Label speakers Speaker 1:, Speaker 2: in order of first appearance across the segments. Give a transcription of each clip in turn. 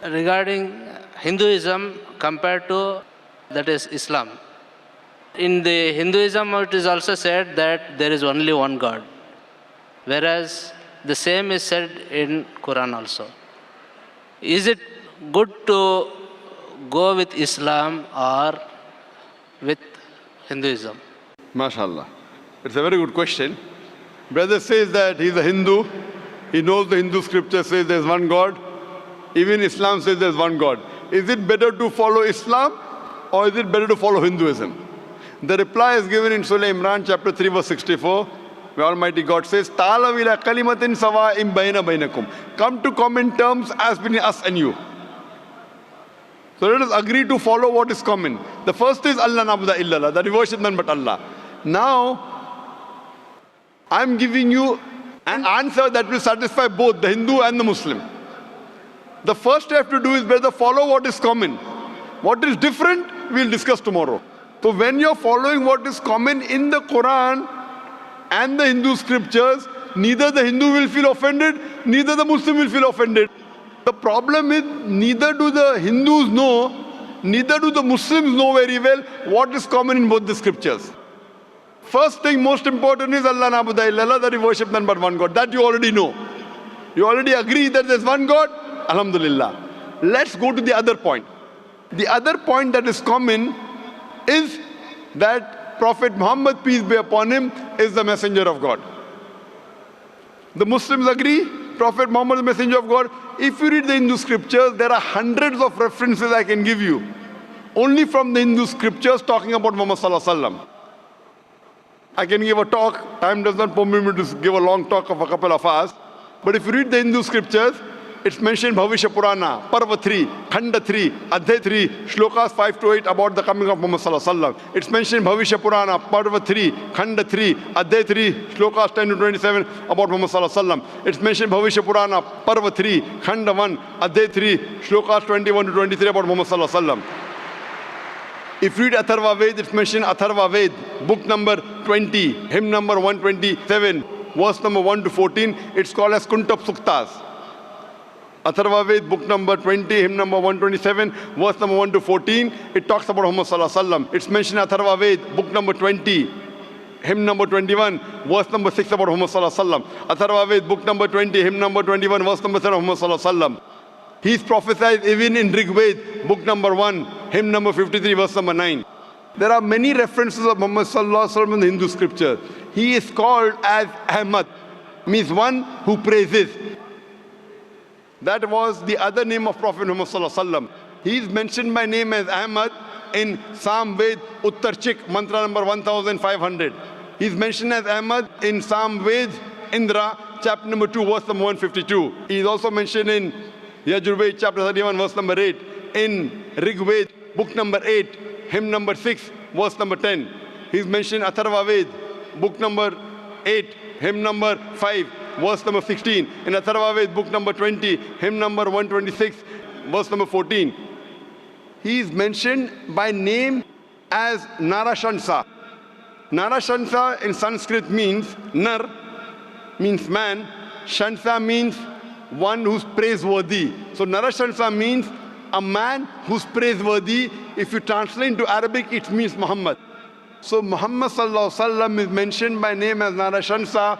Speaker 1: regarding Hinduism compared to that is Islam. In the Hinduism, it is also said that there is only one God, whereas the same is said in Quran also. Is it good to go with Islam or with Hinduism?
Speaker 2: MashaAllah. It's a very good question. Brother says that he's a Hindu. He knows the Hindu scripture says there's one God. Even Islam says there's one God. Is it better to follow Islam or is it better to follow Hinduism? The reply is given in Surah Imran chapter 3 verse 64, where Almighty God says, Ta'alaw ila kalimatin sawa'in bayna bainakum. Come to common terms as between us and you. So let us agree to follow what is common. The first is Allah na'budu illallah, that we worship none but Allah. Now, I'm giving you an answer that will satisfy both the Hindu and the Muslim. The first you have to do is better follow what is common. What is different, we'll discuss tomorrow. So when you're following what is common in the Quran and the Hindu scriptures, neither the Hindu will feel offended, neither the Muslim will feel offended. The problem is neither do the Hindus know, neither do the Muslims know very well what is common in both the scriptures. First thing, most important is Allah na'budu illallah, that we worship none but one God. That you already know. You already agree that there's one God. Alhamdulillah. Let's go to the other point. The other point that is common is that Prophet Muhammad, peace be upon him, is the messenger of God. The Muslims agree, Prophet Muhammad is the messenger of God. If you read the Hindu scriptures, there are hundreds of references I can give you, only from the Hindu scriptures talking about Muhammad sallallahu alaihi wasallam. I can give a talk, time does not permit me to give a long talk of a couple of hours, but if you read the Hindu scriptures, it's mentioned Bhavishya Purana, Parva 3, Khanda 3, Adhyay 3, Shlokas 5 to 8 about the coming of Muhammad sallallahu alaihi wasallam. It's mentioned Bhavishya Purana, Parva 3, Khanda 3, Adhyay 3, Shlokas 10 to 27 about Muhammad sallallahu alaihi wasallam. It's mentioned Bhavishya Purana, Parva 3, Khanda 1, Adhyay 3, Shlokas 21 to 23 about Muhammad sallallahu alaihi wasallam. If you read Atharva Ved, it's mentioned Atharva Ved, book number 20, hymn number 127, verse number 1 to 14. It's called as Kuntap Suktas. Atharva Ved, book number 20, hymn number 127, verse number 1 to 14. It talks about Muhammad sallallahu alaihi wasallam. It's mentioned Atharva Ved, book number 20, hymn number 21, verse number 6 about Muhammad sallallahu alaihi wasallam. Atharva Ved, book number 20, hymn number 21, verse number 7 of Muhammad sallallahu alaihi wasallam. He is prophesied even in Rig Ved, book number 1, hymn number 53, verse number 9. There are many references of Muhammad sallallahu alaihi wasallam in the Hindu scripture. He is called as Ahmad, means one who praises. That was the other name of Prophet Muhammad sallallahu alaihi wasallam. He is mentioned by name as Ahmad in Sam Ved Uttarchik, mantra number 1500. He is mentioned as Ahmad in Sam Ved Indra, chapter number 2, verse number 152. He is also mentioned in Yajurved, chapter 31, verse number 8. In Rigved, book number 8, hymn number 6, verse number 10. He is mentioned in Atharva Ved, book number 8, hymn number 5, verse number 16. In Atharva Ved, book number 20, hymn number 126, verse number 14. He is mentioned by name as Narashansa. Narashansa in Sanskrit means Nar, means man. Shansa means one who's praiseworthy. So Narashansa means a man who's praiseworthy. If you translate into Arabic, it means Muhammad. So Muhammad sallallahu alaihi wasallam is mentioned by name as Narashansa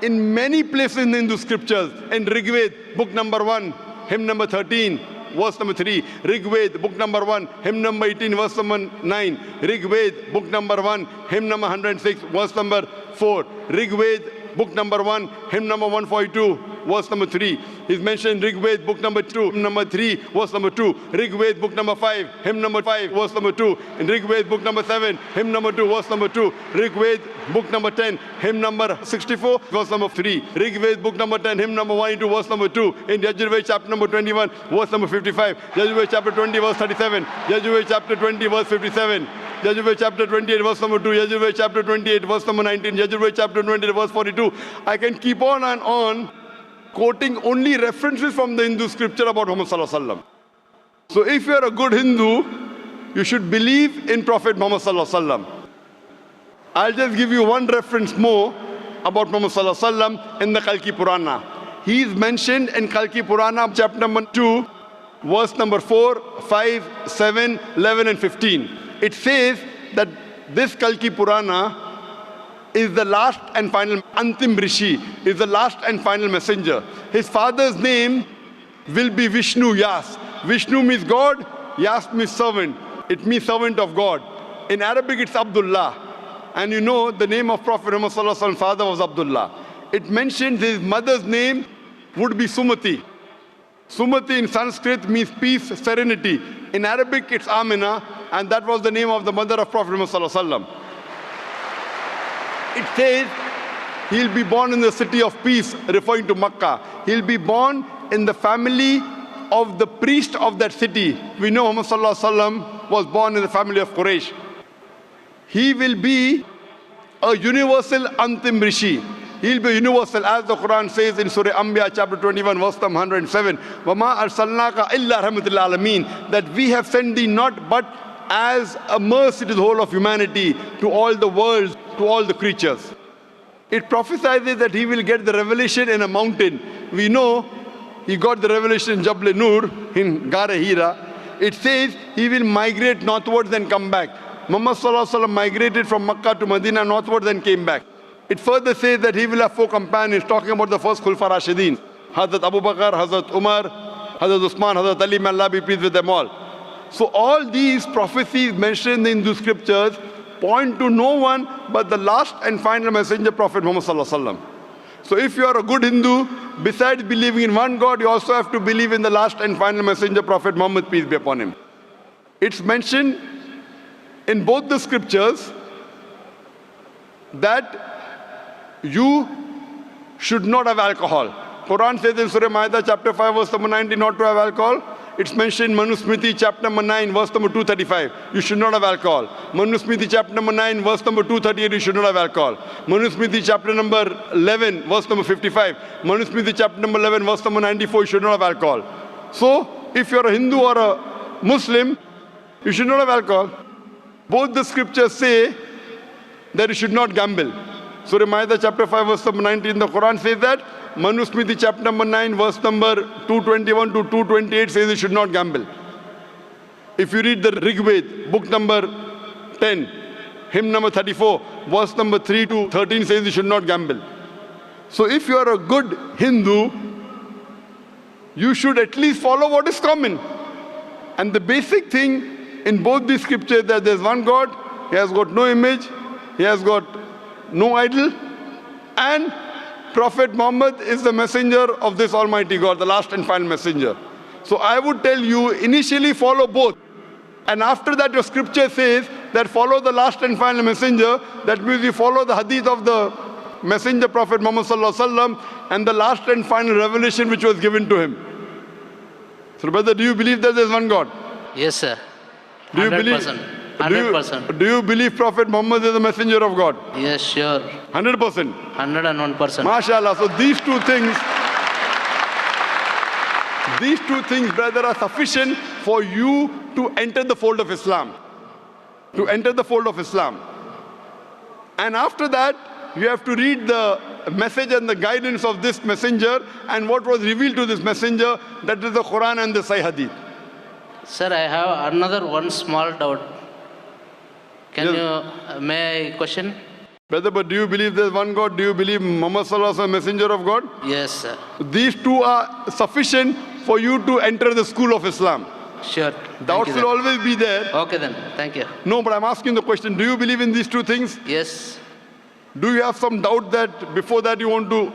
Speaker 2: in many places in the Hindu scriptures. In Rigved, book number 1, hymn number 13, verse number 3. Rigved, book number 1, hymn number 18, verse number 9. Rigved, book number 1, hymn number 106, verse number 4. Rigved, book number 1, hymn number 142, verse number 3. He's mentioned Rigved, book number 2, hymn number 3, verse number 2. Rigved, book number 5, hymn number 5, verse number 2. In Rigved, book number 7, hymn number 2, verse number 2. Rigved, book number 10, hymn number 64, verse number 3. Rigved, book number 10, hymn number 1 into verse number 2. In Yajurved, chapter number 21, verse number 55. Yajurved, chapter 20, verse 37. Yajurved, chapter 20, verse 57. Yajurved, chapter 28, verse number 2. Yajurved, chapter 28, verse number 19. Yajurved, chapter 20, verse 42. I can keep on and on quoting only references from the Hindu scripture about Muhammad sallallahu alaihi wasallam. So if you are a good Hindu, you should believe in Prophet Muhammad sallallahu alaihi wasallam. I'll just give you one reference more about Muhammad sallallahu alaihi wasallam in the Kalki Purana. He is mentioned in Kalki Purana, chapter number 2, verse number 4, 5, 7, 11 and 15. It says that this Kalki Purana is the last and final, Antim Rishi, is the last and final messenger. His father's name will be Vishnu Yas. Vishnu means God, Yas means servant. It means servant of God. In Arabic it's Abdullah. And you know the name of Prophet Muhammad Sallallahu Alaihi Wasallam's father was Abdullah. It mentions his mother's name would be Sumati. Sumati in Sanskrit means peace, serenity. In Arabic it's Amina, and that was the name of the mother of Prophet Muhammad Sallallahu Alaihi Wasallam. It says he'll be born in the city of peace, referring to Makkah. He'll be born in the family of the priest of that city. We know Muhammad Sallallahu Alaihi Wasallam was born in the family of Quraysh. He will be a universal Antim Rishi. He'll be universal, as the Quran says in Surah Anbiya chapter 21 verse 107. وَمَا أَرْسَلْنَاكَ إِلَّا رَحْمَةً لِلْعَالَمِينَ. That we have sent thee not but as a mercy to the whole of humanity, to all the worlds, to all the creatures. It prophesies that he will get the revelation in a mountain. We know he got the revelation in Jabal Nur, in Gar Hira. It says he will migrate northwards and come back. Muhammad Sallallahu Alaihi Wasallam migrated from Makkah to Medina northwards and came back. It further says that he will have 4 companions, talking about the first Khulfa Rashidin. Hazrat Abu Bakr, Hazrat Umar, Hazrat Usman, Hazrat Ali, may Allah be pleased with them all. So all these prophecies mentioned in the Hindu scriptures point to no one but the last and final messenger, Prophet Muhammad Sallallahu Alaihi Wasallam. So if you are a good Hindu, besides believing in one God, you also have to believe in the last and final messenger, Prophet Muhammad, peace be upon him. It's mentioned in both the scriptures that you should not have alcohol. Quran says in Surah Ma'idah chapter 5 verse number 19 not to have alcohol. It's mentioned in Manusmriti chapter number 9 verse number 235. You should not have alcohol. Manusmriti chapter number 9 verse number 238. You should not have alcohol. Manusmriti chapter number 11 verse number 55. Manusmriti chapter number 11 verse number 94. You should not have alcohol. So if you're a Hindu or a Muslim, you should not have alcohol. Both the scriptures say that you should not gamble. Surah Ma'idah chapter 5 verse number 19, the Quran says that. Manusmriti chapter number 9 verse number 221 to 228 says you should not gamble. If you read the Rig Ved, book number 10, hymn number 34, verse number 3 to 13 says you should not gamble. So if you are a good Hindu, you should at least follow what is common. And the basic thing in both these scriptures that there's one God, he has got no image, he has got no idol, and Prophet Muhammad is the messenger of this Almighty God, the last and final messenger. So I would tell you, initially follow both. And after that your scripture says that follow the last and final messenger. That means you follow the hadith of the messenger Prophet Muhammad Sallallahu Alaihi Wasallam and the last and final revelation which was given to him. So brother, do you believe that there is one God?
Speaker 1: Yes, sir.
Speaker 2: Do you
Speaker 1: 100%.
Speaker 2: believe?
Speaker 1: 100%.
Speaker 2: Do you believe Prophet Muhammad is the messenger of God?
Speaker 1: Yes, sure.
Speaker 2: 100%.
Speaker 1: 101%.
Speaker 2: MashaAllah. So these two things, brother, are sufficient for you to enter the fold of Islam. To enter the fold of Islam. And after that, you have to read the message and the guidance of this messenger and what was revealed to this messenger, that is the Quran and the Sahih Hadith.
Speaker 1: Sir, I have another one small doubt. May I question?
Speaker 2: Brother, but do you believe there's one God? Do you believe Muhammad Sallallahu Alaihi Wasallam, messenger of God?
Speaker 1: Yes, sir.
Speaker 2: These two are sufficient for you to enter the school of Islam.
Speaker 1: Sure.
Speaker 2: Doubts will always be there.
Speaker 1: Okay then. Thank you.
Speaker 2: No, but I'm asking the question, do you believe in these two things?
Speaker 1: Yes.
Speaker 2: Do you have some doubt that before that you want to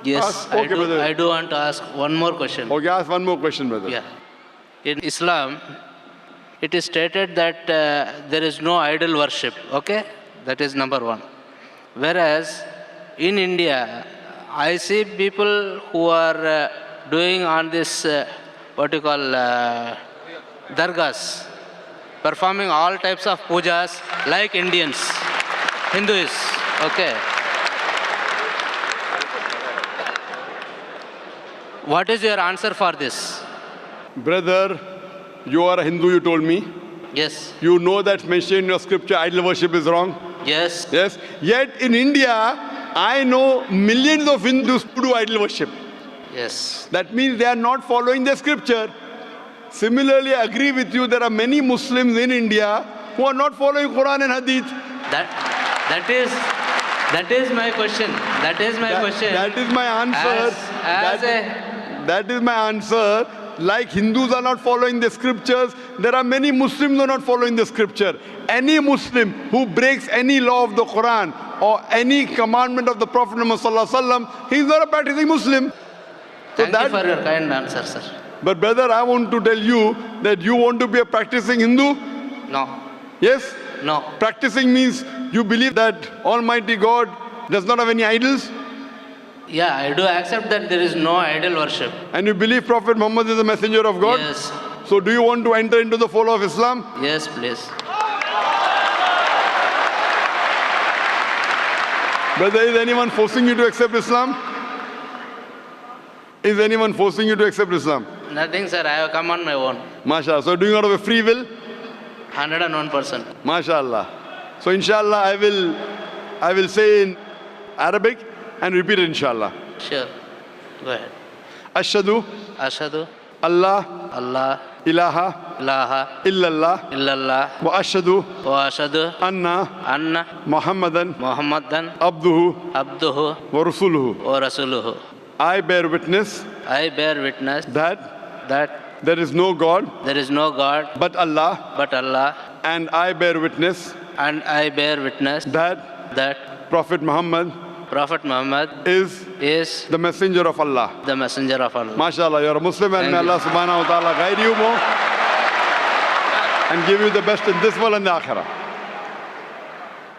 Speaker 1: Yes,
Speaker 2: ask? Okay, brother.
Speaker 1: I do want to ask one more question.
Speaker 2: Okay, ask one more question, brother.
Speaker 1: Yeah. In Islam, it is stated that there is no idol worship. Okay? That is number one. Whereas in India, I see people who are doing on this, dargahs, performing all types of pujas like Indians, Hindus. Okay. What is your answer for this?
Speaker 2: Brother, you are a Hindu, you told me.
Speaker 1: Yes.
Speaker 2: You know that's mentioned in your scripture, idol worship is wrong.
Speaker 1: Yes.
Speaker 2: Yes. Yet in India, I know millions of Hindus who do idol worship.
Speaker 1: Yes.
Speaker 2: That means they are not following the scripture. similarly I agree with you, there are many Muslims in India who are not following Quran and Hadith.
Speaker 1: That is my question. That is my question.
Speaker 2: That is my answer. That is my answer. Like Hindus are not following the scriptures, there are many Muslims who are not following the scripture. Any Muslim who breaks any law of the Quran or any commandment of the Prophet Muhammad sallallahu alaihi wasallam, he is not a practicing Muslim.
Speaker 1: Thank you for your kind answer, sir.
Speaker 2: But brother, I want to tell you that you want to be a practicing Hindu?
Speaker 1: No.
Speaker 2: Yes?
Speaker 1: No.
Speaker 2: Practicing means you believe that Almighty God does not have any idols?
Speaker 1: Yeah, I do accept that there is no idol worship.
Speaker 2: And you believe Prophet Muhammad is the messenger of God?
Speaker 1: Yes.
Speaker 2: So do you want to enter into the fold of Islam?
Speaker 1: Yes, please.
Speaker 2: Brother, is anyone forcing you to accept Islam? Is anyone forcing you to accept Islam?
Speaker 1: Nothing, sir. I have come on my own.
Speaker 2: MashaAllah. So doing out of a free will?
Speaker 1: 101%.
Speaker 2: MashaAllah. So inshallah I will say in Arabic and repeat it inshallah.
Speaker 1: Sure. Go ahead.
Speaker 2: Ashhadu
Speaker 1: Ashhadu
Speaker 2: Allah
Speaker 1: Allah
Speaker 2: ilaha
Speaker 1: ilaha
Speaker 2: illallah
Speaker 1: illallah
Speaker 2: wa ashhadu
Speaker 1: wa ashhadu
Speaker 2: anna
Speaker 1: anna
Speaker 2: Muhammadan
Speaker 1: Muhammadan
Speaker 2: abduhu
Speaker 1: abduhu
Speaker 2: wa rasuluhu.
Speaker 1: wa rasuluhu.
Speaker 2: I bear witness
Speaker 1: I bear witness that
Speaker 2: there is no God
Speaker 1: there is no God
Speaker 2: but Allah,
Speaker 1: but Allah,
Speaker 2: and I bear witness
Speaker 1: and I bear witness
Speaker 2: that Prophet Muhammad
Speaker 1: Prophet Muhammad
Speaker 2: is
Speaker 1: is
Speaker 2: the messenger of Allah.
Speaker 1: the messenger of Allah.
Speaker 2: MashaAllah, you're a Muslim, and
Speaker 1: Thank
Speaker 2: may
Speaker 1: you.
Speaker 2: Allah subhanahu wa ta'ala guide you more and give you the best in this world and the akhirah.